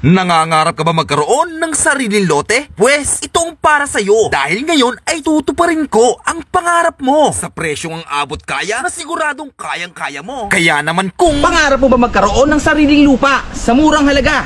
Nangangarap ka ba magkaroon ng sariling lote? Pwes, itong para sa'yo. Dahil ngayon ay tutuparin ko ang pangarap mo sa presyong ang abot kaya na siguradong kayang-kaya mo. Kaya naman kung Pangarap mo ba magkaroon ng sariling lupa sa murang halaga?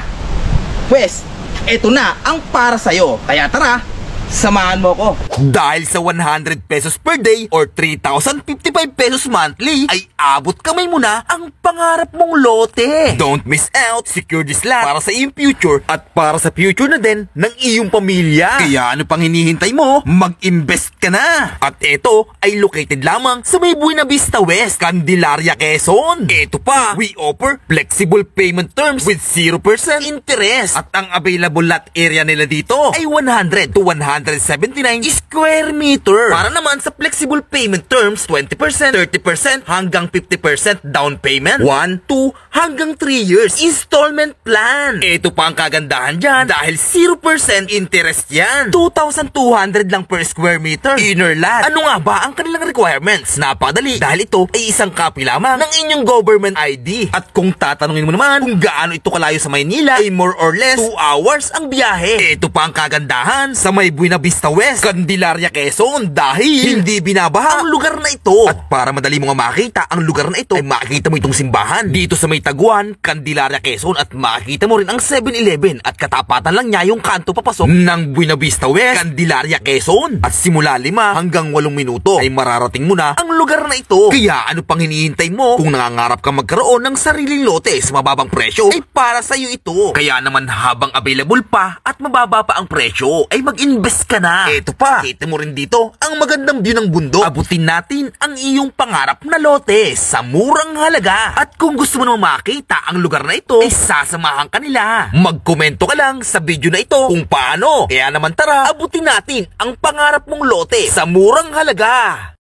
Pwes, eto na ang para sa'yo. Kaya tara, samahan mo ko. dahil sa 100 pesos per day or 3,055 pesos monthly ay abot kamay mo na ang pangarap mong lote. Don't miss out. Secure this land para sa iyong future at para sa future na din ng iyong pamilya. Kaya ano pang hinihintay mo? Mag-invest ka na. At ito ay located lamang sa may Buena Vista West, Candelaria, Quezon. Ito pa, we offer flexible payment terms with 0% interest. At ang available lot area nila dito ay 100 to 179 square meter. Para naman sa flexible payment terms, 20%, 30% hanggang 50% down payment, 1, 2 hanggang 3 years installment plan. Ito pa ang kagandahan dyan dahil 0% interest yan. 2,200 lang per square meter. Inner lot. Ano nga ba ang kanilang requirements? Napadali dahil ito ay isang copy lamang ng inyong government ID. At kung tatanungin mo naman kung gaano ito kalayo sa Maynila, ay more or less 2 hours ang biyahe. Ito pa ang kagandahan sa may Buena Vista West, Candelaria, Quezon dahil hindi binabaha ang lugar na ito. At para madali mo nga makita ang lugar na ito ay makikita mo itong simbahan dito sa may Taguan, Candelaria, Quezon at makikita mo rin ang 7-Eleven at katapatan lang niya yung kanto papasok ng Buena Vista West, Candelaria, Quezon. At simula 5 hanggang 8 minuto ay mararating mo na ang lugar na ito. Kaya ano pang hinihintay mo? Kung nangangarap ka magkaroon ng sariling lote sa mababang presyo ay para sa iyo ito. Kaya naman habang available pa at mababa pa ang presyo ay mag-invest ka na. Ito pa, kita mo rin dito ang magandang view ng bundok. Abutin natin ang iyong pangarap na lote sa murang halaga. At kung gusto mo naman makita ang lugar na ito, ay sasamahan ka nila. Magkomento ka lang sa video na ito kung paano. Kaya naman tara, abutin natin ang pangarap mong lote sa murang halaga.